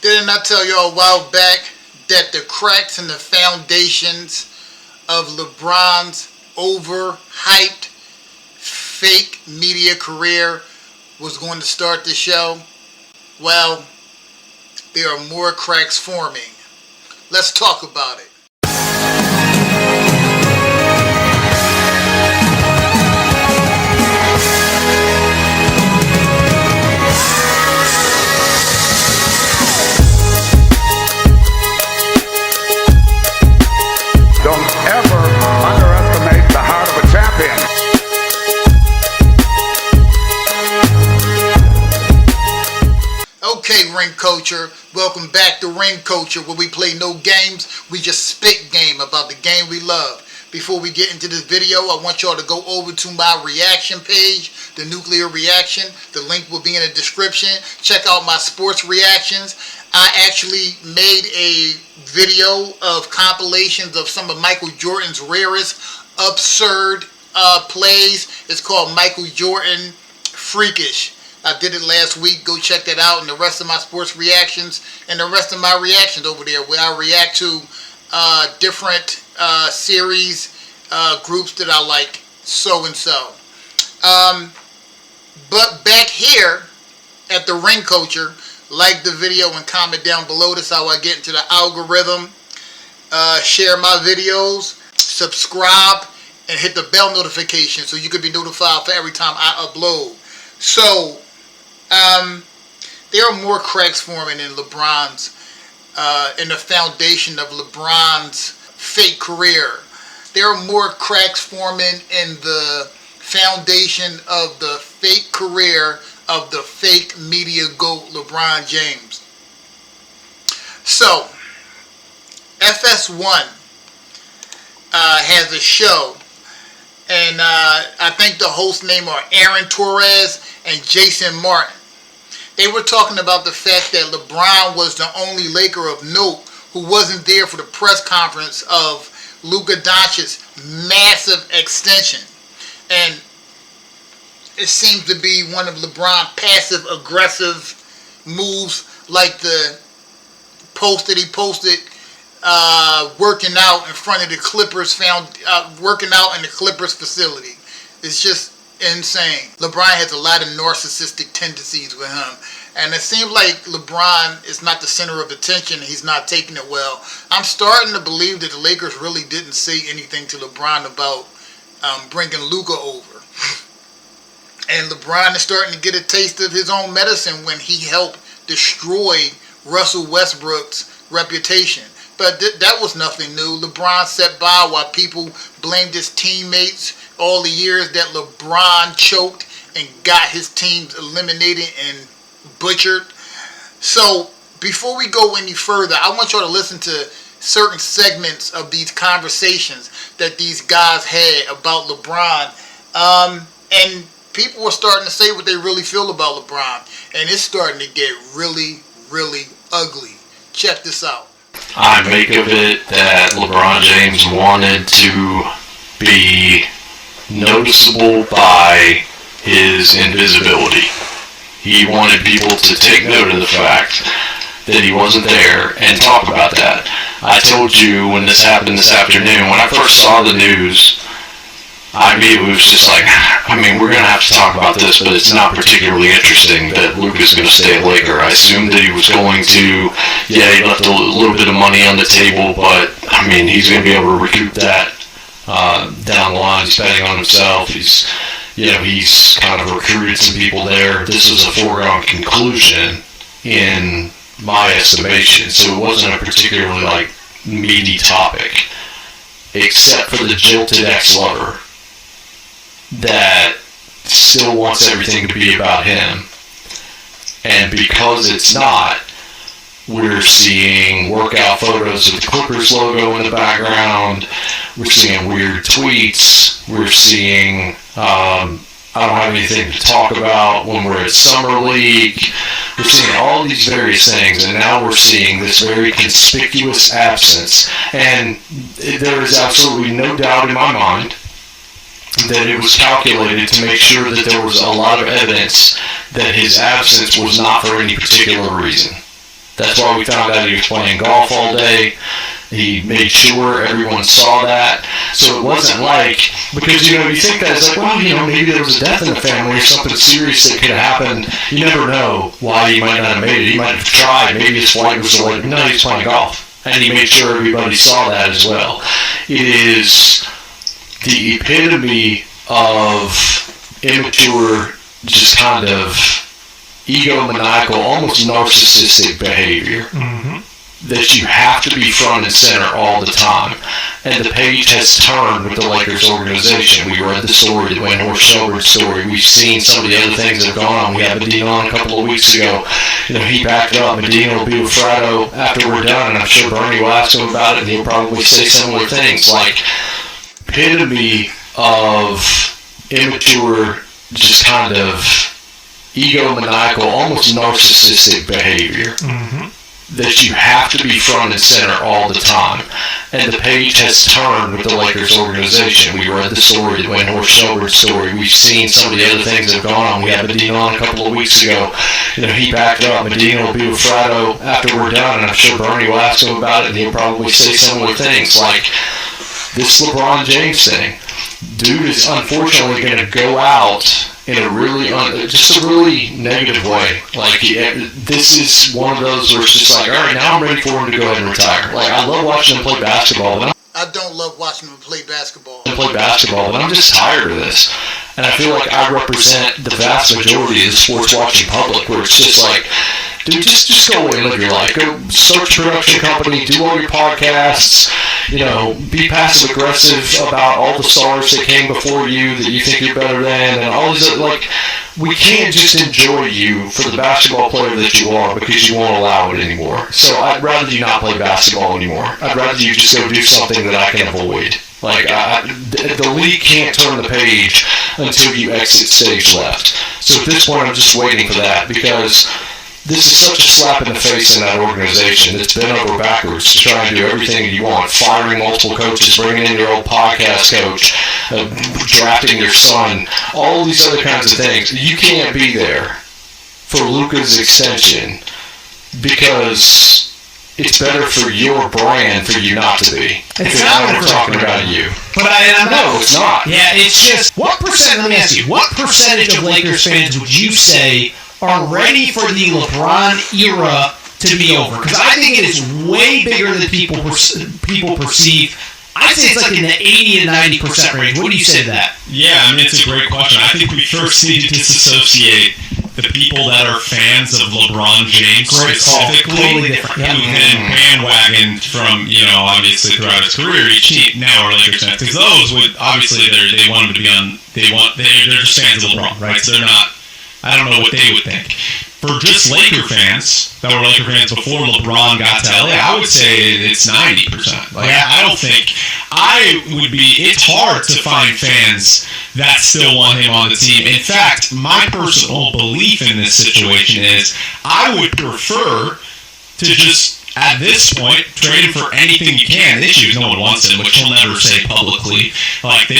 Didn't I tell you a while back that the cracks in the foundations of LeBron's overhyped fake media career was going to start the show? Well, there are more cracks forming. Let's talk about it. Don't ever underestimate the heart of a champion. Okay, Ring Culture, welcome back to Ring Culture, where we play no games, we just spit game about the game we love. Before we get into this video, I want y'all to go over to my reaction page, the Nuclear Reaction. The link will be in the description. Check out my sports reactions. I actually made a video of compilations of some of Michael Jordan's rarest, absurd plays. It's called Michael Jordan Freakish. I did it last week. Go check that out. And the rest of my sports reactions and the rest of my reactions over there, where I react to different series, groups that I like, so and so. But back here at the Ring Culture, like the video and comment down below. That's how I get into the algorithm. Share my videos, subscribe, and hit the bell notification so you can be notified for every time I upload. So, there are more cracks forming in LeBron's, in the foundation of LeBron's fake career. There are more cracks forming in the foundation of the fake career of the fake media GOAT LeBron James. So, FS1 has a show, and I think the host name are Aaron Torres and Jason Martin. They were talking about the fact that LeBron was the only Laker of note who wasn't there for the press conference of Luka Doncic's massive extension. And it seems to be one of LeBron's passive-aggressive moves, like the post that he posted working out in front of the Clippers working out in the Clippers facility. It's just insane. LeBron has a lot of narcissistic tendencies with him, and it seems like LeBron is not the center of attention. He's not taking it well. I'm starting to believe that the Lakers really didn't say anything to LeBron about bringing Luka over. And LeBron is starting to get a taste of his own medicine when he helped destroy Russell Westbrook's reputation. But that was nothing new. LeBron sat by while people blamed his teammates all the years that LeBron choked and got his teams eliminated and butchered. So before we go any further, I want y'all to listen to certain segments of these conversations that these guys had about LeBron. And people were starting to say what they really feel about LeBron. And it's starting to get really, really ugly. Check this out. I make of it that LeBron James wanted to be noticeable by his invisibility. He wanted people to take note of the fact that he wasn't there and talk about that. I told you when this happened this afternoon, when I first saw the news, I immediately was just like, we're going to have to talk about this, but it's not particularly interesting that Luka's going to stay a Laker. I assumed that he was going to, he left a little bit of money on the table, but, he's going to be able to recoup that down the line. He's betting on himself. He's kind of recruited some people there. This was a foregone conclusion in my estimation, so it wasn't a particularly, meaty topic, except for the jilted ex-lover that still wants everything to be about him. And because it's not, we're seeing workout photos of the Clippers logo in the background. We're seeing weird tweets. We're seeing, I don't have anything to talk about when we're at Summer League. We're seeing all these various things, and now we're seeing this very conspicuous absence. And there is absolutely no doubt in my mind that it was calculated to make sure that there was a lot of evidence that his absence was not for any particular reason. That's why we found out he was playing golf all day. He made sure everyone saw that. So it wasn't like, because, you think that it's like, well, maybe there was a death in the family or something serious that could have happened. You never know why he might not have made it. He might have tried. Maybe his flight was delayed. No, he's playing golf. And he made sure everybody saw that as well. It is the epitome of immature, just kind of egomaniacal, almost narcissistic behavior. That you have to be front and center all the time. And the page has turned with the Lakers organization. We read the story, the Wayne Horse Shelburne story. We've seen some of the other things that have gone on. We had Medina on a couple of weeks ago. He backed it up. Medina will be with Frado after we're done, and I'm sure Bernie will ask him about it, and he'll probably say similar things. Like, epitome of immature, just kind of egomaniacal, almost narcissistic behavior. That you have to be front and center all the time. And the page has turned with the Lakers organization. We read the story, the Wayne Horse Shelburne story. We've seen some of the other things that have gone on. We had Medina on a couple of weeks ago. He backed it up. Medina will be with Frado after we're done, and I'm sure Bernie will ask him about it, and he'll probably say similar things. Like, this LeBron James thing. Dude is unfortunately going to go out in a really, just a really negative way. Like, this is one of those where it's just like, all right, now I'm ready for him to go ahead and retire. Like, I love watching him play basketball, but I don't love watching him play basketball. But I'm just tired of this. And I feel like I represent the vast majority of the sports watching public, where it's just like, dude, just go away and live your life. Go start your production company, do all your podcasts, be passive aggressive about all the stars that came before you that you think you're better than, and all these other, like, we can't just enjoy you for the basketball player that you are because you won't allow it anymore. So I'd rather you not play basketball anymore. I'd rather you just go do something that I can avoid. Like, the league can't turn the page until you exit stage left. So at this point, I'm just waiting for that, because this is such a slap in the face in that organization that's bent over backwards to try and do everything you want. Firing multiple coaches, bringing in your old podcast coach, drafting your son, all these other kinds of things. You can't be there for Luka's extension because it's better for your brand for you not to be. It's not we're talking about you. But no, it's not. Yeah, it's just, let me ask you, what percentage of Lakers fans would you say are ready for the LeBron era to be over? Because I think it is way bigger than people perceive. I'd say it's like in the 80 and 90% range. What do you say to that? Yeah, I mean, it's a great question. I think we first need to disassociate the people that are fans of LeBron James specifically, totally different. who then bandwagoned from, obviously throughout his career, each team now are Lakers fans. Because those would, obviously, they want him to be on, they're just fans of LeBron, right? So they're not, I don't know what they would think. For just Laker fans that were Laker fans before LeBron got to LA, I would say it's 90%. Like, it's hard to find fans that still want him on the team. In fact, my personal belief in this situation is I would prefer to just, at this point, trade him for anything you can. The issue is no one wants him, which he'll never say publicly. Like, the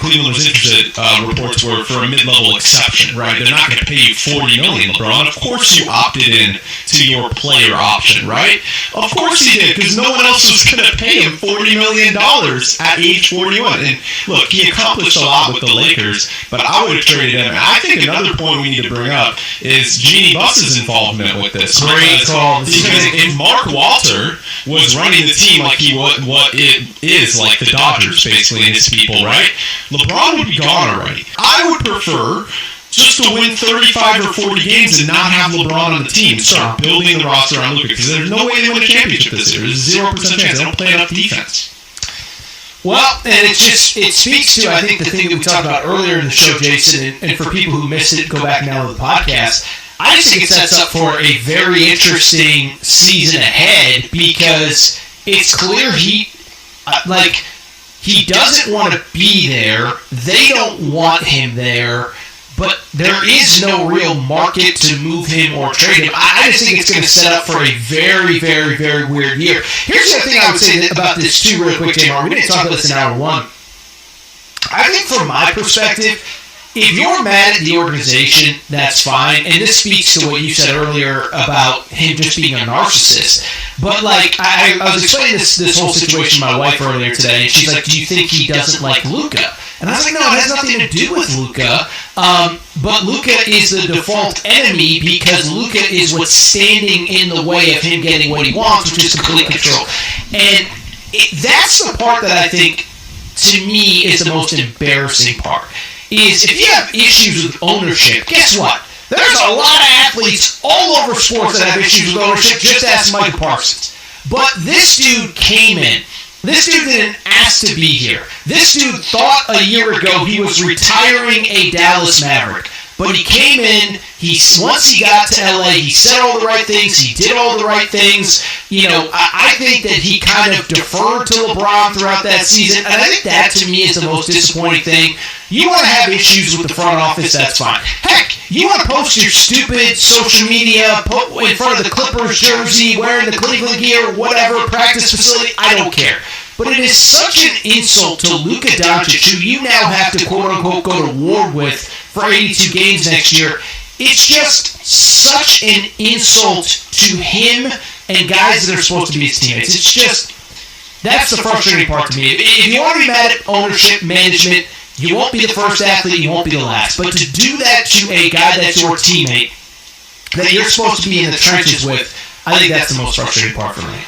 Cleveland was interested, reports were for a mid-level exception, right? They're not going to pay you $40 million, LeBron. Of course you opted in to your player option, right? Of course he did, because no one else was going to pay him $40 million at age 41. And look, he accomplished a lot with the Lakers, but I would have traded him. And I think another point we need to bring up is Jeannie Buss's involvement with this. Great call. Because if Mark Walter was running the team like what it is, like the Dodgers, basically, and his people, right? LeBron would be gone already. I would prefer just to win 35 or 40 games and not have LeBron on the team. Start building the roster on Luka, because there's no way they win a championship this year. There's a 0% chance. They don't play enough defense. Well, and it speaks to, I think, the thing that we talked about earlier in the show, Jason, and for people who missed it, go back now to the podcast. I just think it sets up for a very interesting season ahead, because it's clear he doesn't want to be there. They don't want him there, but there is no real market to move him or trade him. I just think it's going to set up for a very, very, very weird year. Here's the other thing I would say about this too, real quick, Tamar. We didn't talk about this in hour one. I think from my perspective, if you're mad at the organization, that's fine. And this speaks to what you said earlier about him just being a narcissist. But, like, I was explaining this whole situation to my wife earlier today, and she's like, do you think he doesn't like Luka? And I was like, no, it has nothing to do with Luka. But Luka is the default enemy because Luka is what's standing in the way of him getting what he wants, which is complete control. And that's the part that I think, to me, is the most embarrassing part. Is if you have issues with ownership, guess what? There's a lot of athletes all over sports that have issues with ownership. Just ask Michael Parsons. But this dude came in. This dude didn't ask to be here. This dude thought a year ago he was retiring a Dallas Maverick. But he came in, once he got to LA, he said all the right things, he did all the right things. You know, I think that he kind of deferred to LeBron throughout that season, and I think that, to me, is the most disappointing thing. You want to have issues with the front office, that's fine. Heck, you want to post your stupid social media in front of the Clippers jersey, wearing the Cleveland gear, whatever, practice facility, I don't care. But it is such an insult to Luka Doncic, who you now have to quote-unquote go to war with for 82 games next year. It's just such an insult to him and guys that are supposed to be his teammates. It's just, that's the frustrating part to me. If you want to be mad at ownership, management, you won't be the first athlete, you won't be the last. But to do that to a guy that's your teammate, that you're supposed to be in the trenches with, I think that's the most frustrating part for me.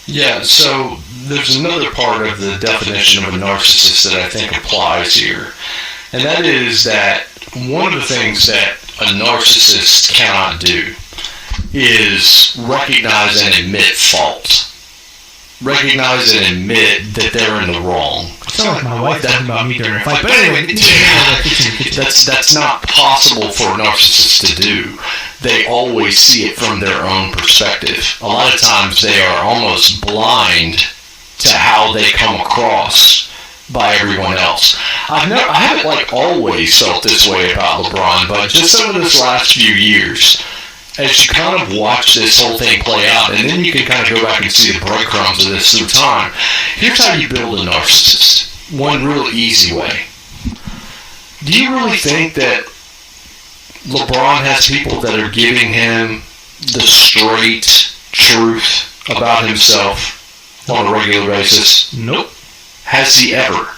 Yeah, so there's another part of the definition of a narcissist that I think applies here. And that is that one of the things that a narcissist cannot do is recognize and admit fault. Recognize and admit that they're in the wrong. It's not like my wife talking about me during a fight, but anyway. That's not possible for a narcissist to do. They always see it from their own perspective. A lot of times they are almost blind to how they come across by everyone else. I haven't like always felt this way about LeBron, but just over this last few years, as you kind of watch this whole thing play out, and then you can kind of go back and see the breadcrumbs of this through time. Here's how you build a narcissist. One real easy way. Do you really think that LeBron has people that are giving him the straight truth about himself on a regular basis? Nope. Has he ever?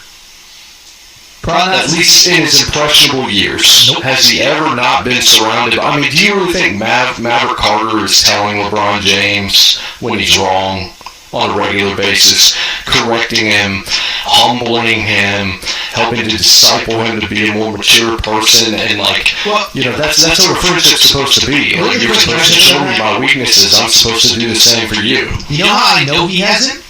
At least in his impressionable years. Nope. Has he ever not been surrounded by... I mean, do you really think Maverick Carter is telling LeBron James when he's wrong on a regular basis, correcting him, humbling him, helping to disciple him to be a more mature person, and like, you know, that's what a friendship's supposed to be. Like, you're supposed to show me my weaknesses. I'm supposed to do the same for you. You know how I know he hasn't?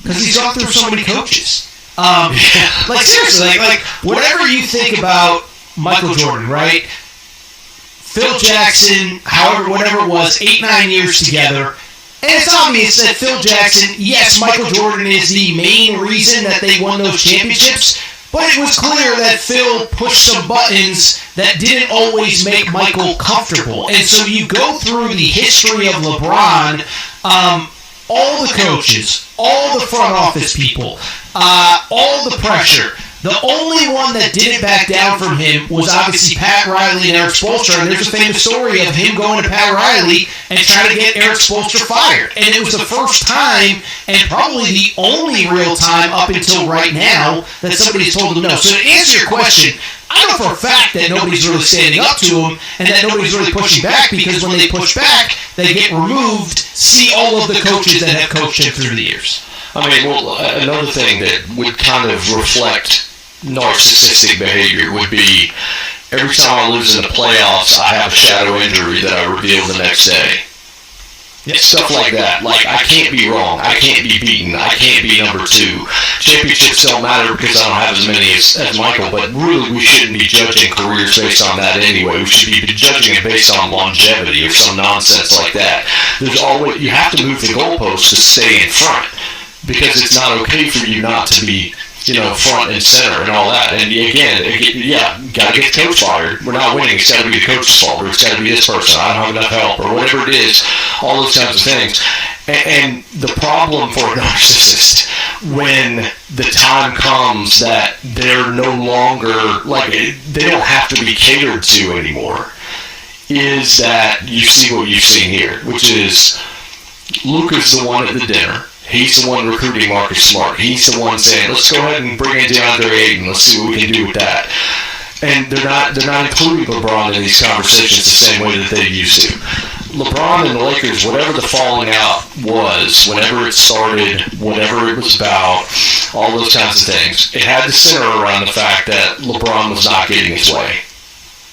Because he's gone through so many coaches. Like seriously, like whatever you think about Michael Jordan, right? Phil Jackson, however, whatever it was, 8-9 years together. And it's obvious that Phil Jackson, yes, Michael Jordan is the main reason that they won those championships, but it was clear that Phil pushed some buttons that didn't always make Michael comfortable. And so you go through the history of LeBron, all the coaches, all the front office people, all the pressure. The only one that didn't back down from him was obviously Pat Riley and Eric Spoelstra, and there's a famous story of him going to Pat Riley and trying to get Eric Spoelstra fired. And it was the first time, and probably the only real time up until right now, that somebody's told him no. So to answer your question, I know for a fact that nobody's really standing up to him, and that nobody's really pushing back, because when they push back, they get removed. See all of the coaches that have coached him through the years. I mean, well, another thing that would kind of reflect narcissistic behavior would be every time I lose in the playoffs, I have a shadow injury that I reveal the next day. Yeah, stuff like that. Like, I can't be wrong. I can't be beaten. I can't be number 2. Championships don't matter because I don't have as many as Michael, but really we shouldn't be judging careers based on that anyway. We should be judging it based on longevity or some nonsense like that. There's always, you have to move the goalposts to stay in front, because it's not okay for you not to be, you know, front and center and all that. And again, gotta get the coach fired. We're not winning. It's gotta be the coach's fault, or it's gotta be this person. I don't have enough help, or whatever it is. All those kinds of things. And the problem for a narcissist, when the time comes that they're no longer, like, they don't have to be catered to anymore, is that you see what you've seen here, which is Luka's the one at the dinner. He's the one recruiting Marcus Smart. He's the one saying, let's go ahead and bring in DeAndre Ayton. Let's see what we can do with that. And they're not including LeBron in these conversations the same way that they used to. LeBron and the Lakers, whatever the falling out was, whenever it started, whatever it was about, all those kinds of things, it had to center around the fact that LeBron was not getting his way.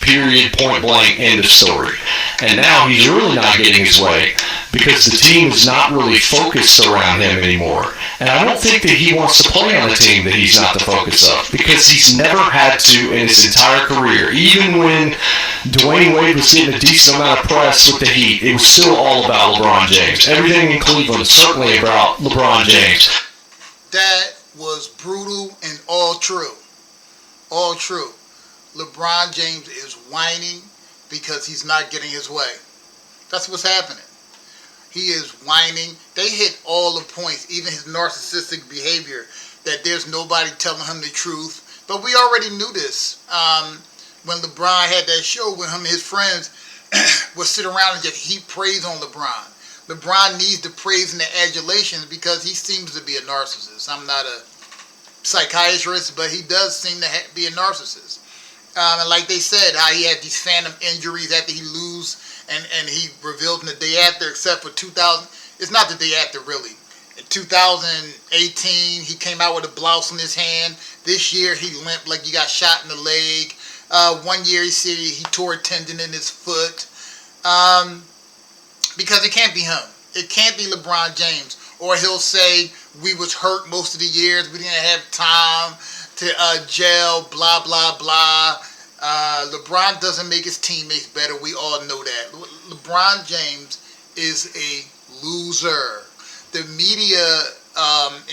Period, point blank, end of story. And now he's really not getting his way because the team is not really focused around him anymore. And I don't think that he wants to play on a team that he's not the focus of, because he's never had to in his entire career. Even when Dwayne Wade was getting a decent amount of press with the Heat, it was still all about LeBron James. Everything in Cleveland is certainly about LeBron James. That was brutal and all true. All true. LeBron James is whining because he's not getting his way. That's what's happening. He is whining. They hit all the points, even his narcissistic behavior, that there's nobody telling him the truth. But we already knew this. When LeBron had that show with him and his friends would sit around and just heap praise on LeBron. LeBron needs the praise and the adulation because he seems to be a narcissist. I'm not a psychiatrist, but he does seem to be a narcissist. And like they said, how he had these phantom injuries after he lose, and he revealed them the day after, except for 2000. It's not the day after, really. In 2018, he came out with a blouse in his hand. This year, he limped like he got shot in the leg. 1 year, he said he tore a tendon in his foot. Because it can't be him. It can't be LeBron James. Or he'll say, we was hurt most of the years. We didn't have time to gel, blah, blah, blah. LeBron doesn't make his teammates better. We all know that. LeBron James is a loser. The media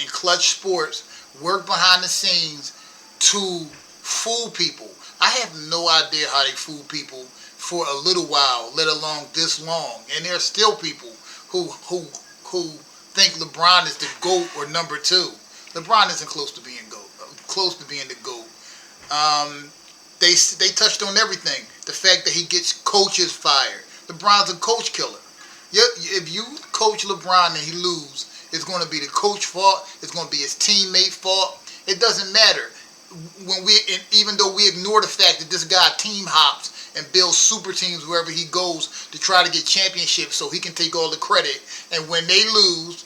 in Clutch Sports work behind the scenes to fool people. I have no idea how they fool people for a little while, let alone this long. And there are still people who think LeBron is the GOAT or number 2. LeBron isn't close to being the GOAT. They touched on everything. The fact that he gets coaches fired. LeBron's a coach killer. If you coach LeBron and he lose, it's going to be the coach's fault. It's going to be his teammate fault. It doesn't matter. Even though we ignore the fact that this guy team hops and builds super teams wherever he goes to try to get championships so he can take all the credit. And when they lose,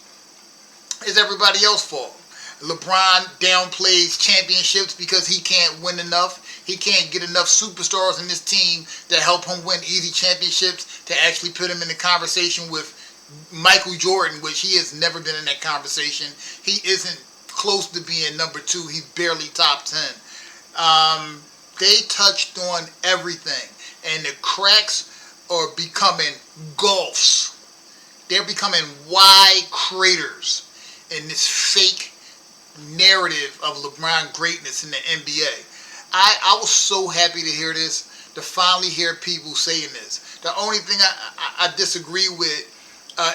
it's everybody else's fault. LeBron downplays championships because he can't win enough. He can't get enough superstars in this team to help him win easy championships to actually put him in the conversation with Michael Jordan, which he has never been in that conversation. He isn't close to being number 2. He's barely top 10. They touched on everything. And the cracks are becoming gulfs. They're becoming wide craters in this fake narrative of LeBron greatness in the NBA. I was so happy to hear this, to finally hear people saying this. The only thing I disagree with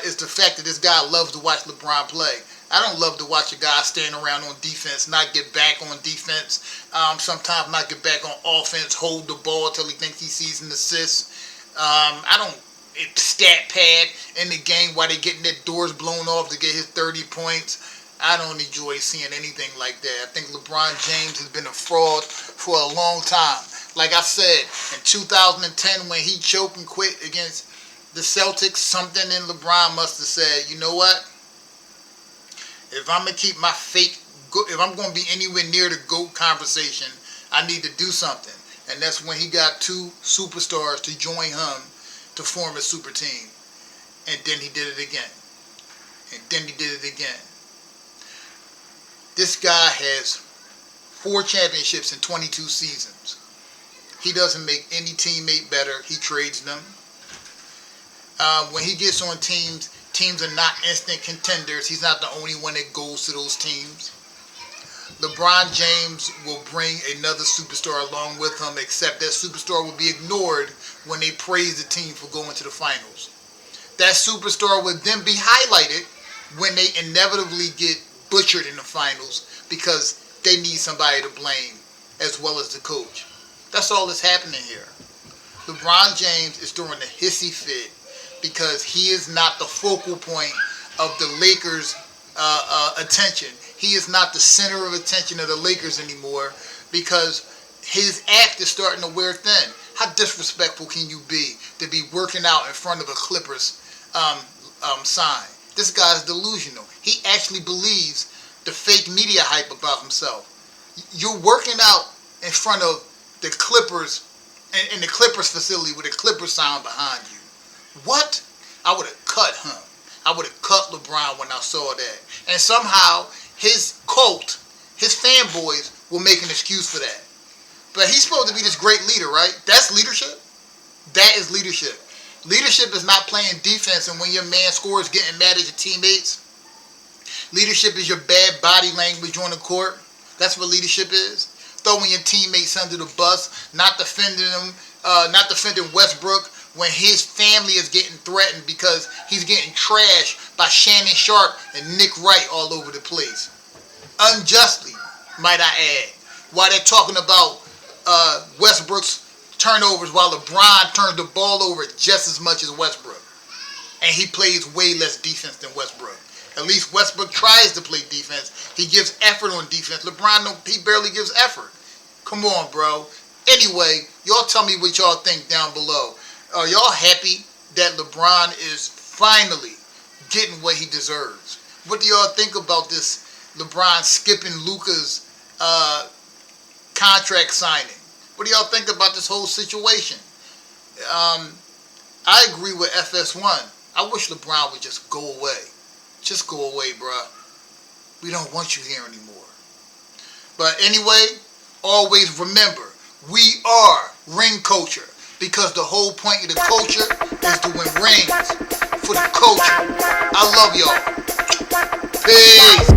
is the fact that this guy loves to watch LeBron play. I don't love to watch a guy stand around on defense, not get back on defense, sometimes not get back on offense, hold the ball until he thinks he sees an assist. I don't stat pad in the game while they're getting their doors blown off to get his 30 points. I don't enjoy seeing anything like that. I think LeBron James has been a fraud for a long time. Like I said, in 2010 when he choked and quit against the Celtics, something in LeBron must have said, you know what? If I'm going to keep my if I'm going to be anywhere near the GOAT conversation, I need to do something. And that's when he got 2 superstars to join him to form a super team. And then he did it again. And then he did it again. This guy has 4 championships in 22 seasons. He doesn't make any teammate better. He trades them. When he gets on teams are not instant contenders. He's not the only one that goes to those teams. LeBron James will bring another superstar along with him, except that superstar will be ignored when they praise the team for going to the finals. that superstar would then be highlighted when they inevitably get butchered in the finals because they need somebody to blame as well as the coach. That's all that's happening here. LeBron James is throwing a hissy fit because he is not the focal point of the Lakers' attention. He is not the center of attention of the Lakers anymore because his act is starting to wear thin. How disrespectful can you be to be working out in front of a Clippers sign? This guy's delusional. He actually believes the fake media hype about himself. You're working out in front of the Clippers, in the Clippers facility with a Clippers sign behind you. What? I would have cut him. I would have cut LeBron when I saw that. And somehow his cult, his fanboys, will make an excuse for that. But he's supposed to be this great leader, right? That's leadership? That is leadership. Leadership is not playing defense and when your man scores getting mad at your teammates. Leadership is your bad body language on the court. That's what leadership is. Throwing your teammates under the bus, not defending them, not defending Westbrook when his family is getting threatened because he's getting trashed by Shannon Sharp and Nick Wright all over the place. Unjustly, might I add. While they're talking about Westbrook's turnovers while LeBron turns the ball over just as much as Westbrook. And he plays way less defense than Westbrook. At least Westbrook tries to play defense. He gives effort on defense. LeBron, he barely gives effort. Come on, bro. Anyway, y'all tell me what y'all think down below. Are y'all happy that LeBron is finally getting what he deserves? What do y'all think about this LeBron skipping Luka's contract signing? What do y'all think about this whole situation? I agree with FS1. I wish LeBron would just go away. Just go away, bruh. We don't want you here anymore. But anyway, always remember, we are ring culture because the whole point of the culture is to win rings for the culture. I love y'all. Peace.